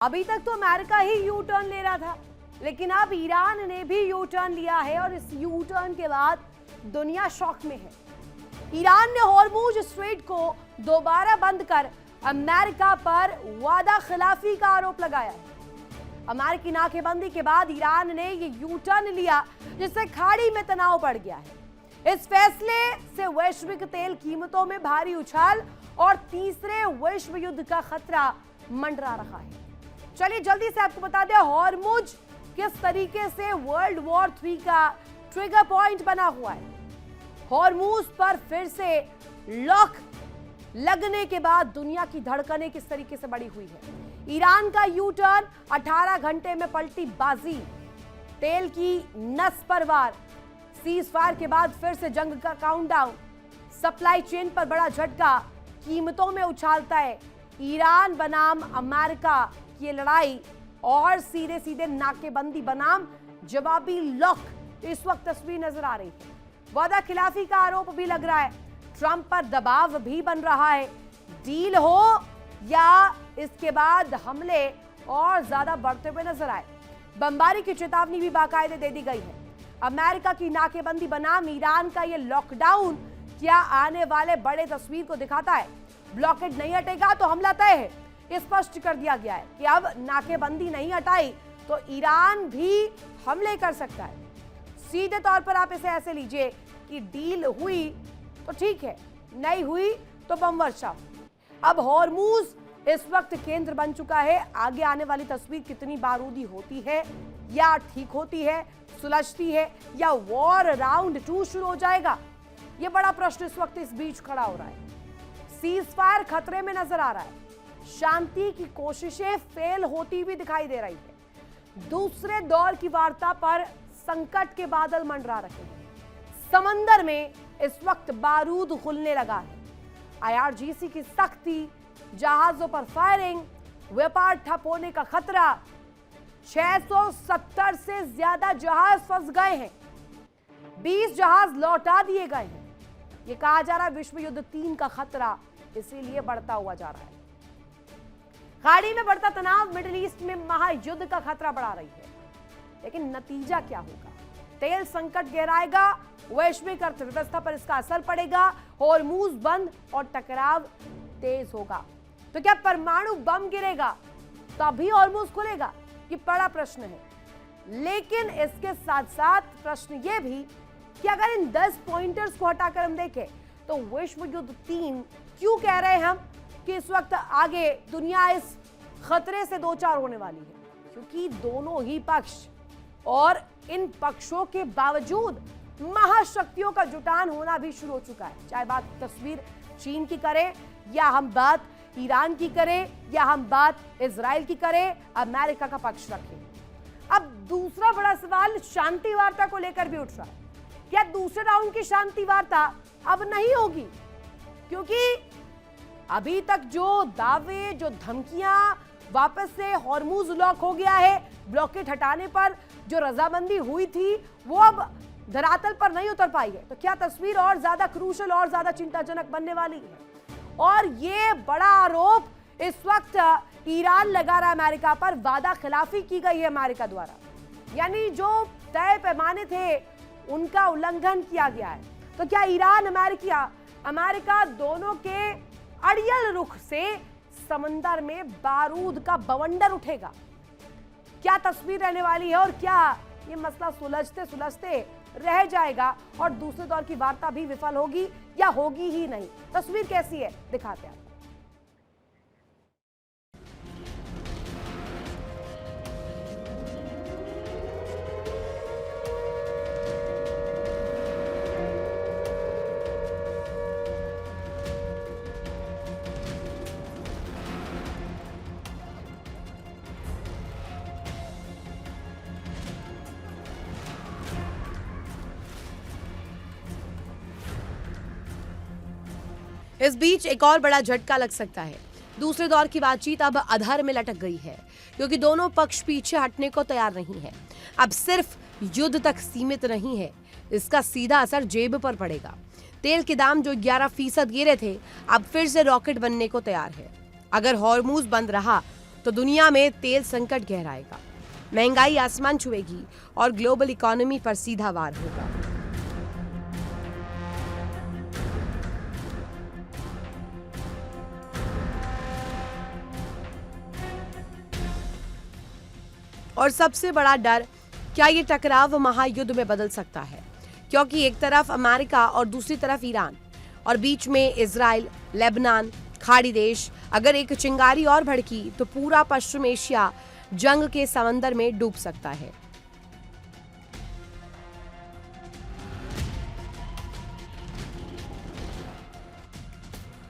अभी तक तो अमेरिका ही यू टर्न ले रहा था, लेकिन अब ईरान ने भी यू टर्न लिया है और इस यू टर्न के बाद दुनिया शॉक में है। ईरान ने हॉर्मुज स्ट्रेट को दोबारा बंद कर अमेरिका पर वादा खिलाफी का आरोप लगाया है। अमेरिकी नाकेबंदी के बाद ईरान ने ये यू टर्न लिया, जिससे खाड़ी में तनाव बढ़ गया है। इस फैसले से वैश्विक तेल कीमतों में भारी उछाल और तीसरे विश्व युद्ध का खतरा मंडरा रहा है। चलिए जल्दी से आपको बता दें हॉर्मुज किस तरीके से वर्ल्ड वॉर 3 का ट्रिगर पॉइंट बना हुआ है। हॉर्मुज पर फिर से लॉक लगने के बाद दुनिया की धड़कनें किस तरीके से बढ़ी हुई है। ईरान का यू टर्न, 18 घंटे में पलटी बाजी, तेल की नस पर वार, सीज फायर के बाद फिर से जंग का काउंटडाउन, सप्लाई चेन पर बड़ा झटका, कीमतों में उछालता है ईरान बनाम अमेरिका की ये लड़ाई और सीधे सीधे नाकेबंदी बनाम जवाबी लॉक। इस वक्त तस्वीर नजर आ रही है, वादा खिलाफी का आरोप भी लग रहा है, ट्रंप पर दबाव भी बन रहा है। डील हो या इसके बाद हमले और ज्यादा बढ़ते हुए नजर आए। बमबारी की चेतावनी भी बाकायदे दे दी गई है। अमेरिका की नाकेबंदी बनाम ईरान का ये लॉकडाउन क्या आने वाले बड़े तस्वीर को दिखाता है। ब्लॉकेड नहीं हटेगा तो हमला तय है, स्पष्ट कर दिया गया है कि अब नाकेबंदी नहीं हटाई तो ईरान भी हमले कर सकता है। सीधे तौर पर आप इसे ऐसे लीजिए कि डील हुई तो ठीक है, नहीं हुई तो बम वर्षा। अब हॉर्मुज इस वक्त केंद्र बन चुका है। आगे आने वाली तस्वीर कितनी बारूदी होती है या ठीक होती है, सुलझती है, या वॉर राउंड 2 शुरू हो जाएगा, यह बड़ा प्रश्न इस वक्त इस बीच खड़ा हो रहा है। सीज फायर खतरे में नजर आ रहा है, शांति की कोशिशें फेल होती हुई दिखाई दे रही है। दूसरे दौर की वार्ता पर संकट के बादल मंडरा रहे हैं। समंदर में इस वक्त बारूद खुलने लगा है। आईआरजीसी की सख्ती, जहाजों पर फायरिंग, व्यापार ठप होने का खतरा। 670 से ज्यादा जहाज फंस गए हैं, 20 जहाज लौटा दिए गए हैं। यह कहा जा रहा है विश्व युद्ध 3 का खतरा इसीलिए बढ़ता हुआ जा रहा है। खाड़ी में बढ़ता तनाव मिडिल ईस्ट में महायुद्ध का खतरा बढ़ा रही है। लेकिन नतीजा क्या होगा? तेल संकट गहराएगा, वैश्विक अर्थव्यवस्था पर इसका असर पड़ेगा, हॉर्मुज बंद और टकराव तेज होगा। तो क्या परमाणु बम गिरेगा तभी हॉर्मुज खुलेगा? ये बड़ा प्रश्न है। लेकिन इसके साथ साथ प्रश्न ये भी कि अगर इन 10 पॉइंटर्स को हटाकर हम देखें तो विश्व युद्ध 3 क्यों कह रहे हैं हम कि इस वक्त आगे दुनिया इस खतरे से दो चार होने वाली है? क्योंकि दोनों ही पक्ष और इन पक्षों के बावजूद महाशक्तियों का जुटान होना भी शुरू हो चुका है। चाहे बात तस्वीर चीन की करें या हम बात ईरान की करें या हम बात इजराइल की करें, अमेरिका का पक्ष रखें। अब दूसरा बड़ा सवाल शांति वार्ता को लेकर भी उठ रहा है। क्या दूसरे राउंड की शांति वार्ता अब नहीं होगी? क्योंकि अभी तक जो दावे, जो धमकियां, वापस से हॉर्मुज लॉक हो गया है, ब्लॉकेट हटाने पर जो रजामंदी हुई थी वो अब धरातल पर नहीं उतर पाई है। तो क्या तस्वीर और ज्यादा क्रूशल और ज्यादा चिंताजनक बनने वाली है? और ये बड़ा आरोप इस वक्त ईरान लगा रहा है अमेरिका पर, वादा खिलाफी की गई है अमेरिका द्वारा, यानी जो तय पैमाने थे उनका उल्लंघन किया गया है। तो क्या ईरान अमेरिका दोनों के अड़ियल रुख से समंदर में बारूद का बवंडर उठेगा? क्या तस्वीर रहने वाली है और क्या ये मसला सुलझते सुलझते रह जाएगा और दूसरे दौर की वार्ता भी विफल होगी या होगी ही नहीं? तस्वीर कैसी है दिखाते हैं। इस बीच एक और बड़ा झटका लग सकता है। दूसरे दौर की बातचीत अब अधर में लटक गई है, क्योंकि दोनों पक्ष पीछे हटने को तैयार नहीं है। अब सिर्फ युद्ध तक सीमित नहीं है, इसका सीधा असर जेब पर पड़ेगा। तेल के दाम जो 11% गिरे थे, अब फिर से रॉकेट बनने को तैयार है। अगर हॉर्मुज बंद रहा तो दुनिया में तेल संकट गहराएगा, महंगाई आसमान छुएगी और ग्लोबल इकोनॉमी पर सीधा वार होगा। और सबसे बड़ा डर, क्या ये टकराव महायुद्ध में बदल सकता है? क्योंकि एक तरफ अमेरिका और दूसरी तरफ ईरान और बीच में इजराइल, लेबनान, खाड़ी देश। अगर एक चिंगारी और भड़की तो पूरा पश्चिम एशिया जंग के समंदर में डूब सकता है।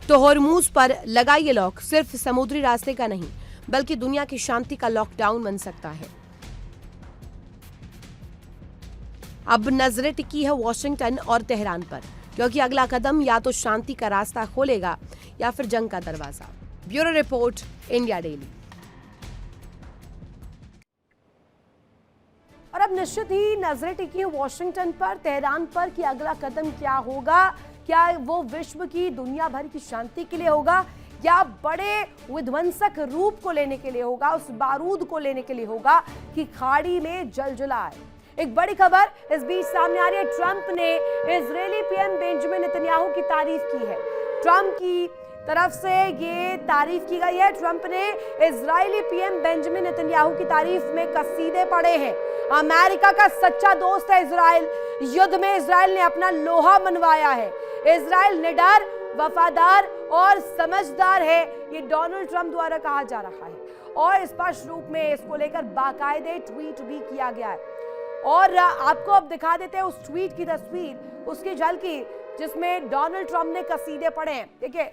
तो होर्मुज पर लगा ये लॉक सिर्फ समुद्री रास्ते का नहीं, बल्कि दुनिया की शांति का लॉकडाउन बन सकता है। अब नजरें टिकी है वॉशिंगटन और तेहरान पर, क्योंकि अगला कदम या तो शांति का रास्ता खोलेगा या फिर जंग का दरवाजा। Bureau report, India daily. और अब निश्चित ही नजरें टिकी है वॉशिंगटन पर, तेहरान पर कि अगला कदम क्या होगा। क्या वो विश्व की, दुनिया भर की शांति के लिए होगा या बड़े विध्वंसक रूप को लेने के लिए होगा, उस बारूद को लेने के लिए होगा कि खाड़ी में जलजला आए। एक बड़ी खबर इस बीच सामने आ रही है। ट्रंप ने इजरायली पीएम बेंजामिन नेतन्याहू की तारीफ की है। ट्रंप की तरफ से ये तारीफ की गई है। ट्रंप ने इजरायली पीएम बेंजामिन नेतन्याहू की तारीफ में कसीदे पढ़े हैं। अमेरिका का सच्चा दोस्त है इजराइल। युद्ध में इजराइल ने अपना लोहा मनवाया है। इजराइल निडर, वफादार और समझदार है, ये डोनाल्ड ट्रंप द्वारा कहा जा रहा है और स्पष्ट रूप में इसको लेकर बाकायदे ट्वीट भी किया गया है। और आपको अब दिखा देते हैं उस ट्वीट की तस्वीर, उसकी झलकी, जिसमें डोनाल्ड ट्रंप ने कसीदे पढ़े हैं। देखिए,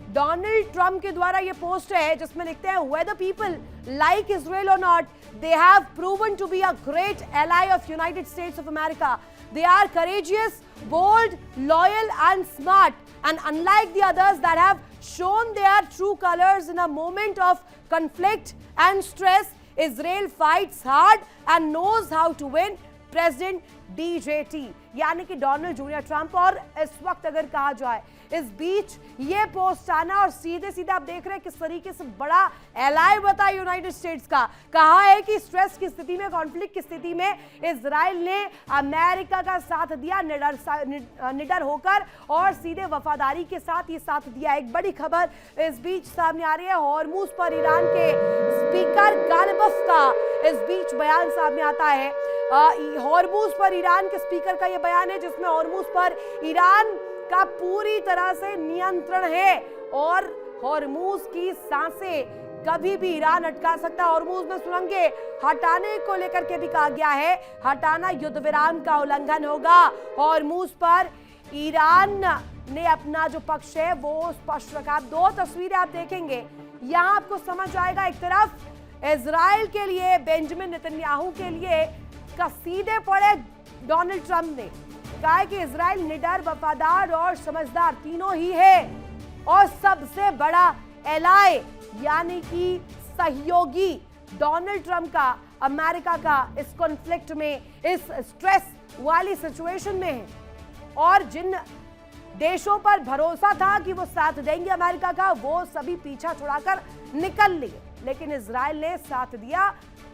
डोनाल्ड ट्रंप के द्वारा ये पोस्ट है जिसमें लिखते हैं, whether people like Israel or not, they have proven to be a great ally of United States of America. They are courageous, bold, loyal and smart, and unlike the others that have shown their true colors in a moment of conflict and stress, Israel fights hard and knows how to win. President DJT यानी कि Donald junior Trump. और इस वक्त अगर कहा जाए, इस बीच ये पोस्ट आना और सीधे सीधे आप देख रहे हैं किस तरीके से बड़ा एलाय बता यूनाइटेड स्टेट्स का। कहा है कि स्ट्रेस की स्थिति में, कॉन्फ्लिक्ट की स्थिति में इजराइल ने अमेरिका का साथ दिया, निडर होकर और सीधे वफादारी के साथ ये साथ दिया। एक बड़ी खबर इस बीच सामने आ रही है। होर्मुज पर ईरान के स्पीकर गालिबफ का इस बीच बयान सामने आता है। होर्मुज पर ईरान के स्पीकर का यह बयान है जिसमें होर्मुज पर ईरान का पूरी तरह से नियंत्रण है और होर्मुज की सांसें कभी भी ईरान अटका सकता है। होर्मुज में सुरंगें हटाने को लेकर के भी कहा गया है, हटाना युद्ध विराम का उल्लंघन होगा। होर्मुज पर ईरान ने अपना जो पक्ष है वो स्पष्ट रखा। दो तस्वीरें आप देखेंगे, यहां आपको समझ आएगा। एक तरफ इजराइल के लिए, बेंजामिन नेतन्याहू के लिए कसीदे पढ़े डोनाल्ड ट्रंप ने, कहा है कि इजराइल निडर, वफादार और समझदार तीनों ही है और सबसे बड़ा एलाय यानी कि सहयोगी डोनाल्ड ट्रंप का, अमेरिका का इस कॉन्फ्लिक्ट में, इस स्ट्रेस वाली सिचुएशन में है। और जिन देशों पर भरोसा था कि वो साथ देंगे अमेरिका का, वो सभी पीछा छुड़ाकर निकल लिए, लेकिन इजराइल ने साथ दिया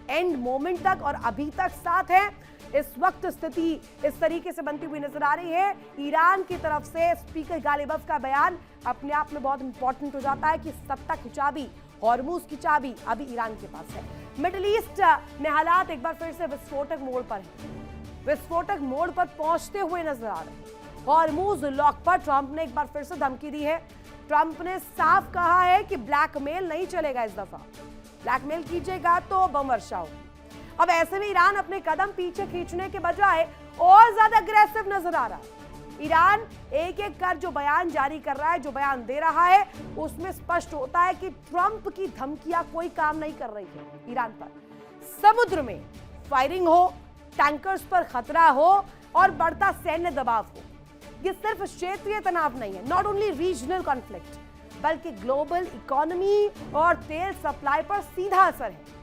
एंड मोमेंट तक और अभी तक साथ है। इस वक्त स्थिति इस तरीके से बनती हुई नजर आ रही है। ईरान की तरफ से स्पीकर गालिबफ का बयान अपने आप में बहुत इंपॉर्टेंट हो जाता है कि सत्ता की चाबी, होर्मुज की चाबी अभी ईरान के पास है। मिडिल ईस्ट में हालात एक बार फिर से विस्फोटक मोड़ पर है, विस्फोटक मोड़ पर पहुंचते हुए नजर आ रहे हैं। होर्मुज लॉक पर ट्रंप ने एक बार फिर से धमकी दी है। ट्रंप ने साफ कहा है कि ब्लैकमेल नहीं चलेगा इस दफा, ब्लैकमेल कीजिएगा तो बम वर्षा होगी। अब ऐसे में ईरान अपने कदम पीछे खींचने के बजाय और ज्यादा अग्रेसिव नजर आ रहा है। ईरान एक एक कर जो बयान जारी कर रहा है, जो बयान दे रहा है, उसमें स्पष्ट होता है कि ट्रंप की धमकियां कोई काम नहीं कर रही है ईरान पर। समुद्र में फायरिंग हो, टैंकर्स पर खतरा हो और बढ़ता सैन्य दबाव हो, ये सिर्फ क्षेत्रीय तनाव नहीं है, नॉट ओनली रीजनल कॉन्फ्लिक्ट, बल्कि ग्लोबल इकोनॉमी और तेल सप्लाई पर सीधा असर है।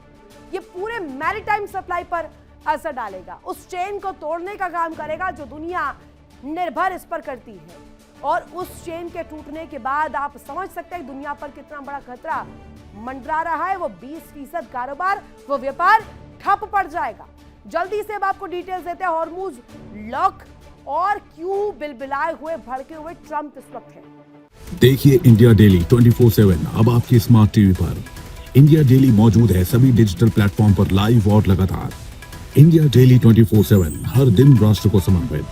ये पूरे मैरीटाइम सप्लाई पर असर डालेगा, उस चेन को तोड़ने का काम करेगा जो दुनिया निर्भर इस पर करती है। और उस चेन के टूटने के बाद आप समझ सकते हैं दुनिया पर कितना बड़ा खतरा मंडरा रहा है वो 20% कारोबार, वो व्यापार ठप पड़ जाएगा। जल्दी से अब आपको डिटेल्स देते हैं हॉर्मूज लॉक और क्यों बिलबिलाए हुए भड़के हुए ट्रंप इस वक्त है। देखिए इंडिया डेली 24/7 अब आपकी स्मार्ट टीवी पर। इंडिया डेली मौजूद है सभी डिजिटल प्लेटफॉर्म पर लाइव और लगातार। इंडिया डेली 24/7 हर दिन राष्ट्र को समर्पित।